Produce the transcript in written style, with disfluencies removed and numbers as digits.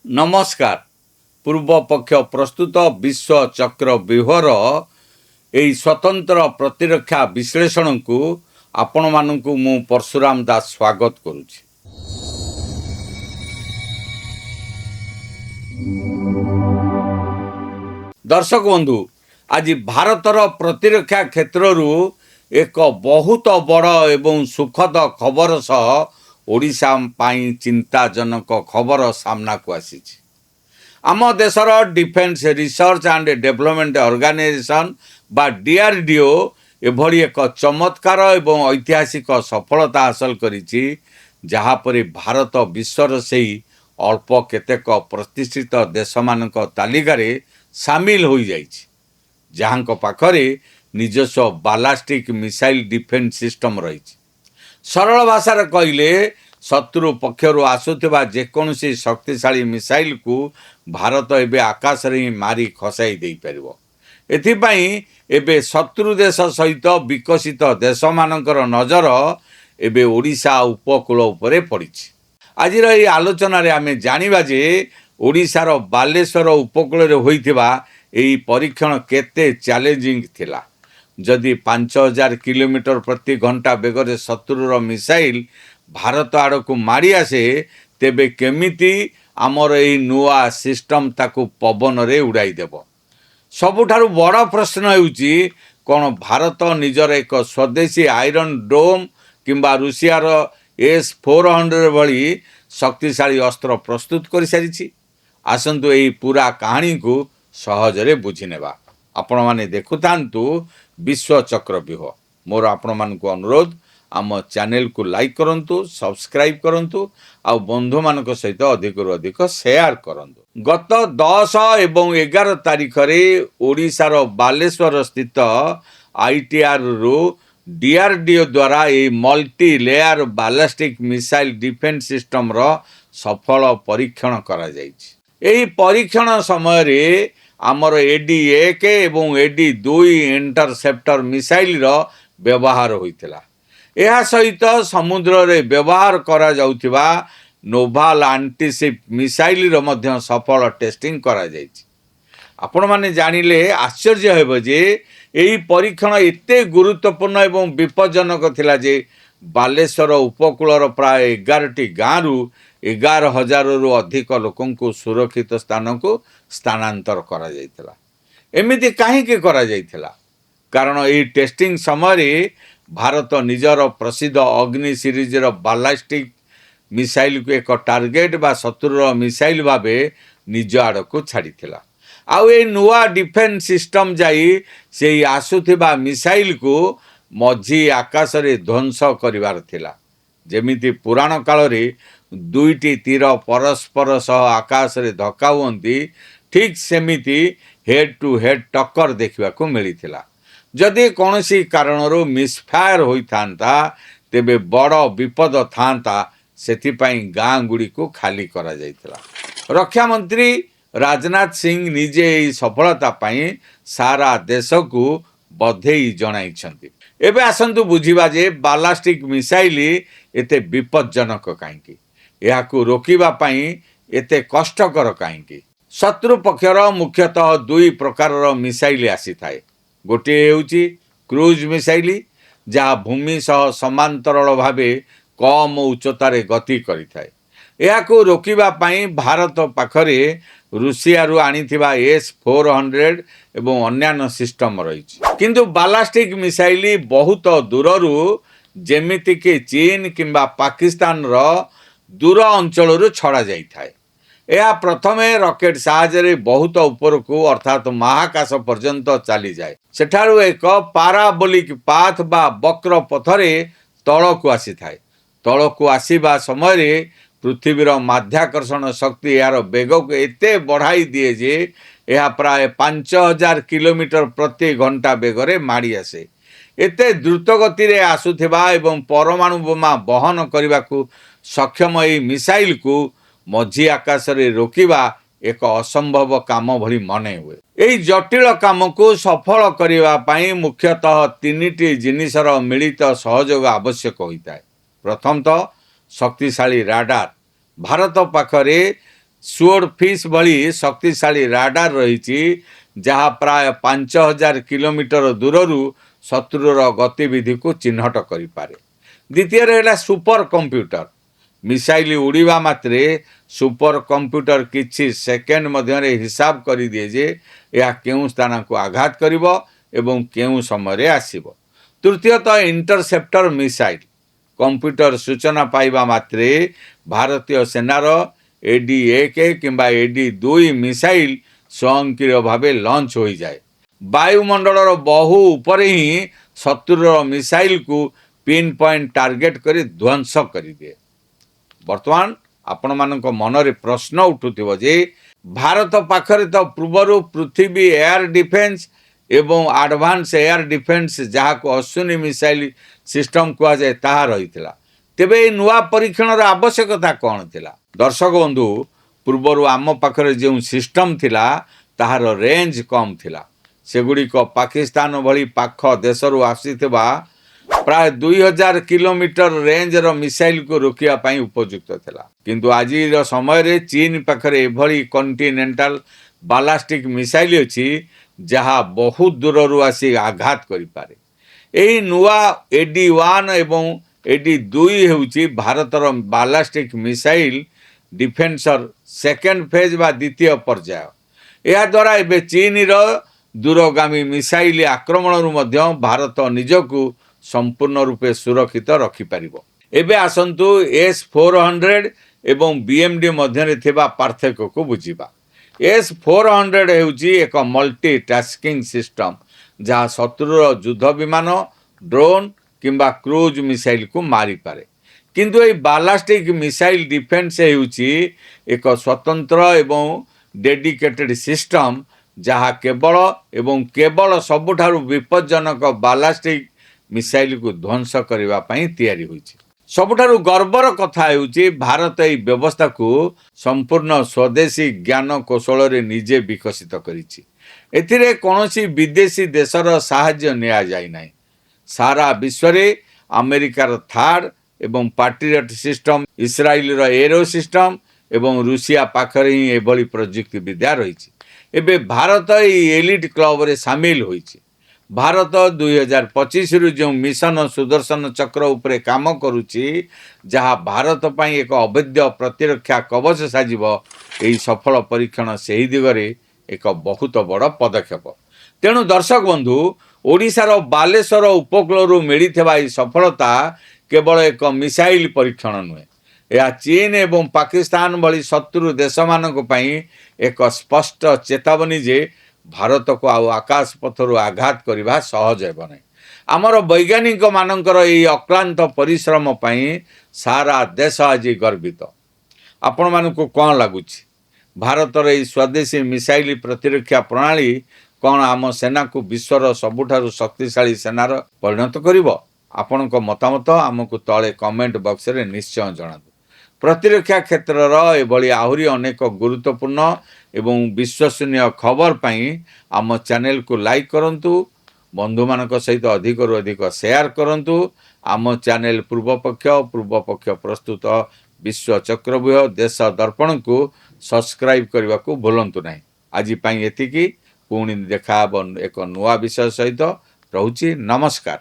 नमस्कार। पूर्व पक्ष प्रस्तुत विश्व चक्र व्यूहर यही स्वतंत्र प्रतिरक्षा विश्लेषण को आपण मानक मु परशुराम दास स्वागत करुछि। दर्शक बंधु, आज भारतर प्रतिरक्षा क्षेत्र एक बहुत बड़ एवं सुखद खबर सह ओडिशा पाई चिंताजनक खबर सामना को आसी। आम देशर defence research and development organisation बा डीआरडीओ एभली एक चमत्कार एवं ऐतिहासिक सफलता हासिल करिछि, जहाँपर भारत विश्वर से अल्प केतेक प्रतिष्ठित देश मानक तालिकारे सामिल हो जाइछि, जहाँ पाखरे निजस्व बालास्टिक मिसाइल डिफेन्स सिस्टम रही। सरल भाषा कहले शत्रु पक्षर आसुवा जेकोसी शक्तिशाली मिसाइल को भारत एवं आकाश ही मारी खसाई दे पार। एबे शत्रु देश सहित विकसित देश मानकर नजर एबे ओडिशा उपकूल उपरे पड़ी। आज आलोचन आम जानिबा जे ओडिशार बालेश्वर उपकूल होइथिबा एही परीक्षण केते चैलेंजिंग थिला। जदि 5000 किलोमीटर प्रति घंटा बेगर शत्रुर मिसाइल भारत आड़ को मारी आसे, तेबे केमिति आमर एही नुआ सिस्टम ताकू पवन रे उड़ाई देव। सबुठारु बड़ प्रश्न हेउची कोन भारत निजर एक स्वदेशी आयरन डोम किंबा रूसियार S-400 भली शक्तिशाली अस्त्र प्रस्तुत कर सारी। आसंतु एही पूरा कहानी को सहजरे बुझी नेबा। आपण माने देखुतांतु विश्व चक्र व्यूह। मोर आपण मान को अनुरोध, आम चैनल को लाइक करंतु, सब्सक्राइब करंतु, आ बंधु मानक सहित अधिक रु अधिक शेयर करंतु। गत 10 एवं 11 तारिख रे ओडिशार बालेश्वर स्थित आईटीआर रु डीआरडीओ द्वारा ए multi layer ballistic missile defence system रो सफल परीक्षण करा जायछि। एही परीक्षण समय रे आमर AD-1 एवं AD-2 इंटरसेप्टर मिसाइल रो व्यवहार होइतिला। यह सहित समुद्र रे व्यवहार करा जाउथिबा नोभाल एंटीशिप मिसाइल रो मध्य सफल टेस्टिंग करा जायछि। आपण माने जानिले आश्चर्य हेबो जे एही परीक्षण एते गुरुत्वपूर्ण एवं विपज्जनक थिला जे बालेश्वर उपकूलर प्राय 11टी गाँव 11,000 रु अधिक लोकं को सुरक्षित स्थान को स्थानांतर करा जायतिला। एमिति काहेकि करा जायतिला? कारण एही टेस्टिंग समय भारत निजर प्रसिद्ध अग्नि सीरीज बालास्टिक मिसाइल को एक टार्गेट बा शत्रुर मिसाइल भावे निज आड़ को छाड़ीथिला। आउ ए नुआ डिफेन्स सिस्टम जाई से आसुथिबा मिसाइल को मझी आकाश रे ध्वंस करिवार थिला। जेमिति पुराण काल रे दुईटी तीर परस्पर सह आकाश रे धक्का हुअंती, ठीक सेमिति हेड टू हेड टक्कर देखा को मिलता। जदि कौनसी कारणरू मिसफायर होइथांता तेबे बड़ विपद थांता। सेथिपाई गाँ गुड़ी को खाली करा जायतिला। रक्षा मंत्री राजनाथ सिंह निजे सफलता पाई सारा देश को बधेई जणाइछंती। एबे आसंतु बुझिबा जे बालास्टिक मिसाइल एते विपज्जनक काहेकि, याकू रोकिबा पाई एते कष्टकर काहेकि। शत्रु पक्षर मुख्यतः दुई प्रकारर मिसाइल आसी थाए। गोटे हेउची क्रूज मिसाइल, जहाँ भूमि सह समांतरल भावे कम उच्चतार गति करिथाए। याकू रोकिबा पाई भारत पाखरे रूसियारू आनिथिबा S-400 एवं अन्यान्य सिस्टम रहिछि। किंतु बालास्टिक मिसाइल बहुत दूररू जेमिति कि चीन किंबा पाकिस्तान रो दूर अंचल छड़ा जाइथाए। यह प्रथमे रॉकेट साहाय्य बहुत ऊपर को अर्थात महाकाश पर्यंत चली जाए। सेठारु एक पाराबोलिक पाथ बा वक्र पथरे तल को आसी थाए। तल को आसीबा समय पृथ्वीर माध्याकर्षण शक्ति यार बेग को एते बढ़ाई दिए जे यह प्राय 5000 किलोमीटर प्रति घंटा बेगरे माड़ी आसे। एते द्रुत गति रे आसुथिबा एवं परमाणु बोमा बहन करने को सक्षम एही मिसाइल को मझी आकाश रे रोकिबा एक असंभव काम भली मने हुए। एही जटिल काम को सफल करिबा पाई मुख्यतः 3टी जिनिसर मिलित सहयोग आवश्यक होइताए। प्रथमतः शक्तिशाली राडार। भारत पाखरे ସ୍ୱୋର୍ଡ ଫିସ୍ ଭଳି ଶକ୍ତିଶାଳୀ ରାଡାର ରହିଛି, ଯାହା ପ୍ରାୟ 5000 କିଲୋମିଟର ଦୂରରୁ ଶତ୍ରୁର ଗତିବିଧିକୁ ଚିହ୍ନଟ କରିପାରେ। ଦ୍ୱିତୀୟରେ ହେଲା ସୁପର କମ୍ପ୍ୟୁଟର। ମିସାଇଲ ଉଡ଼ିବା ମାତ୍ରେ ସୁପର କମ୍ପ୍ୟୁଟର କିଛି ସେକେଣ୍ଡ ମଧ୍ୟରେ ହିସାବ କରିଦିଏ ଯେ ଏହା କେଉଁ ସ୍ଥାନକୁ ଆଘାତ କରିବ ଏବଂ କେଉଁ ସମୟରେ ଆସିବ। ତୃତୀୟତଃ ଇଣ୍ଟରସେପ୍ଟର ମିସାଇଲ। କମ୍ପ୍ୟୁଟର ସୂଚନା ପାଇବା ମାତ୍ରେ ଭାରତୀୟ ସେନାର AD-1 କିମ୍ବା AD-2 ମିସାଇଲ ସ୍ୱୟଂକ୍ରିୟ ଭାବେ ଲଞ୍ଚ ହୋଇଯାଏ। ବାୟୁମଣ୍ଡଳର ବହୁ ଉପରେ ହିଁ ଶତ୍ରୁର ମିସାଇଲକୁ ପିନ୍ ପଏଣ୍ଟ ଟାର୍ଗେଟ କରି ଧ୍ୱଂସ କରିଦିଏ। ବର୍ତ୍ତମାନ ଆପଣମାନଙ୍କ ମନରେ ପ୍ରଶ୍ନ ଉଠୁଥିବ ଯେ ଭାରତ ପାଖରେ ତ ପୂର୍ବରୁ ପୃଥିବୀ ଏୟାର ଡିଫେନ୍ସ ଏବଂ ଆଡଭାନ୍ସ ଏୟାର ଡିଫେନ୍ସ, ଯାହାକୁ ଅଶ୍ୱିନୀ ମିସାଇଲ ସିଷ୍ଟମ କୁହାଯାଏ, ତାହା ରହିଥିଲା। ତେବେ ଏହି ନୂଆ ପରୀକ୍ଷଣର ଆବଶ୍ୟକତା କ'ଣ ଥିଲା? ଦର୍ଶକ ବନ୍ଧୁ, ପୂର୍ବରୁ ଆମ ପାଖରେ ଯେଉଁ ସିଷ୍ଟମ ଥିଲା ତାହାର ରେଞ୍ଜ କମ୍ ଥିଲା। ସେଗୁଡ଼ିକ ପାକିସ୍ତାନ ଭଳି ପାଖ ଦେଶରୁ ଆସିଥିବା ପ୍ରାୟ 2000 କିଲୋମିଟର ରେଞ୍ଜର ମିସାଇଲକୁ ରୋକିବା ପାଇଁ ଉପଯୁକ୍ତ ଥିଲା। କିନ୍ତୁ ଆଜିର ସମୟରେ ଚୀନ ପାଖରେ ଏଭଳି କଣ୍ଟିନେଣ୍ଟାଲ ବାଲାଷ୍ଟିକ ମିସାଇଲ ଅଛି ଯାହା ବହୁତ ଦୂରରୁ ଆସି ଆଘାତ କରିପାରେ। ଏହି ନୂଆ AD-1 ଏବଂ AD-2 ହେଉଛି ଭାରତର ବାଲାଷ୍ଟିକ ମିସାଇଲ ଡିଫେନ୍ସର ସେକେଣ୍ଡ ଫେଜ୍ ବା ଦ୍ୱିତୀୟ ପର୍ଯ୍ୟାୟ। ଏହାଦ୍ୱାରା ଏବେ ଚୀନର ଦୂରଗାମୀ ମିସାଇଲ ଆକ୍ରମଣରୁ ମଧ୍ୟ ଭାରତ ନିଜକୁ ସମ୍ପୂର୍ଣ୍ଣ ରୂପେ ସୁରକ୍ଷିତ ରଖିପାରିବ। ଏବେ ଆସନ୍ତୁ S-400 ଏବଂ BMD ମଧ୍ୟରେ ଥିବା ପାର୍ଥକ୍ୟକୁ ବୁଝିବା। S-400 ହେଉଛି ଏକ ମଲ୍ଟି ଟାସ୍କିଂ ସିଷ୍ଟମ, ଯାହା ଶତ୍ରୁର ଯୁଦ୍ଧ ବିମାନ, ଡ୍ରୋନ୍ କିମ୍ବା କ୍ରୁଜ୍ ମିସାଇଲକୁ ମାରିପାରେ। କିନ୍ତୁ ଏହି ବାଲାଷ୍ଟିକ ମିସାଇଲ ଡିଫେନ୍ସ ହେଉଛି ଏକ ସ୍ୱତନ୍ତ୍ର ଏବଂ ଡେଡିକେଟେଡ ସିଷ୍ଟମ, ଯାହା କେବଳ ସବୁଠାରୁ ବିପଜ୍ଜନକ ବାଲାଷ୍ଟିକ ମିସାଇଲକୁ ଧ୍ୱଂସ କରିବା ପାଇଁ ତିଆରି ହୋଇଛି। ସବୁଠାରୁ ଗର୍ବର କଥା ହେଉଛି ଭାରତ ଏହି ବ୍ୟବସ୍ଥାକୁ ସମ୍ପୂର୍ଣ୍ଣ ସ୍ୱଦେଶୀ ଜ୍ଞାନ କୌଶଳରେ ନିଜେ ବିକଶିତ କରିଛି। ଏଥିରେ କୌଣସି ବିଦେଶୀ ଦେଶର ସାହାଯ୍ୟ ନିଆଯାଇନାହିଁ। ସାରା ବିଶ୍ୱରେ ଆମେରିକାର ଥାର୍ଡ ଏବଂ ପାଟ୍ରିଅଟ୍ ସିଷ୍ଟମ, ଇସ୍ରାଏଲର ଏରୋ ସିଷ୍ଟମ ଏବଂ ରୁଷିଆ ପାଖରେ ହିଁ ଏଭଳି ପ୍ରଯୁକ୍ତି ବିଦ୍ୟା ରହିଛି। ଏବେ ଭାରତ ଏହି ଏଲିଟ୍ କ୍ଲବରେ ସାମିଲ ହୋଇଛି। ଭାରତ 2025ରୁ ଯେଉଁ ମିଶନ ସୁଦର୍ଶନ ଚକ୍ର ଉପରେ କାମ କରୁଛି, ଯାହା ଭାରତ ପାଇଁ ଏକ ଅଭେଦ୍ୟ ପ୍ରତିରକ୍ଷା କବଚ ସାଜିବ, ଏହି ସଫଳ ପରୀକ୍ଷଣ ସେହି ଦିଗରେ ଏକ ବହୁତ ବଡ଼ ପଦକ୍ଷେପ। ତେଣୁ ଦର୍ଶକ ବନ୍ଧୁ, ଓଡ଼ିଶାର ବାଲେଶ୍ୱର ଉପକୂଳରୁ ମିଳିଥିବା ଏହି ସଫଳତା କେବଳ ଏକ ମିସାଇଲ ପରୀକ୍ଷଣ ନୁହେଁ, ଏହା ଚୀନ ଏବଂ ପାକିସ୍ତାନ ଭଳି ଶତ୍ରୁ ଦେଶମାନଙ୍କ ପାଇଁ ଏକ ସ୍ପଷ୍ଟ ଚେତାବନୀ ଯେ ଭାରତକୁ ଆଉ ଆକାଶ ପଥରୁ ଆଘାତ କରିବା ସହଜ ହେବ ନାହିଁ। ଆମର ବୈଜ୍ଞାନିକମାନଙ୍କର ଏହି ଅକ୍ଲାନ୍ତ ପରିଶ୍ରମ ପାଇଁ ସାରା ଦେଶ ଆଜି ଗର୍ବିତ। ଆପଣମାନଙ୍କୁ କ'ଣ ଲାଗୁଛି? ଭାରତର ଏହି ସ୍ୱଦେଶୀ ମିସାଇଲ ପ୍ରତିରକ୍ଷା ପ୍ରଣାଳୀ କ'ଣ ଆମ ସେନାକୁ ବିଶ୍ୱର ସବୁଠାରୁ ଶକ୍ତିଶାଳୀ ସେନାର ପରିଣତ କରିବ? ଆପଣଙ୍କ ମତାମତ ଆମକୁ ତଳେ କମେଣ୍ଟ ବକ୍ସରେ ନିଶ୍ଚୟ ଜଣାନ୍ତୁ। ପ୍ରତିରକ୍ଷା କ୍ଷେତ୍ରର ଏଭଳି ଆହୁରି ଅନେକ ଗୁରୁତ୍ୱପୂର୍ଣ୍ଣ ଏବଂ ବିଶ୍ୱସନୀୟ ଖବର ପାଇଁ ଆମ ଚ୍ୟାନେଲକୁ ଲାଇକ୍ କରନ୍ତୁ, ବନ୍ଧୁମାନଙ୍କ ସହିତ ଅଧିକରୁ ଅଧିକ ସେୟାର କରନ୍ତୁ। ଆମ ଚ୍ୟାନେଲ ପୂର୍ବପକ୍ଷ ପ୍ରସ୍ତୁତ ବିଶ୍ୱ ଚକ୍ରବ୍ୟୁହ ଦେଶ ଦର୍ପଣକୁ ସବସ୍କ୍ରାଇବ କରିବାକୁ ଭୁଲନ୍ତୁ ନାହିଁ। ଆଜି ପାଇଁ ଏତିକି। ପୁଣି ଦେଖା ହେବ ଏକ ନୂଆ ବିଷୟ ସହିତ। ରହୁଛି, ନମସ୍କାର।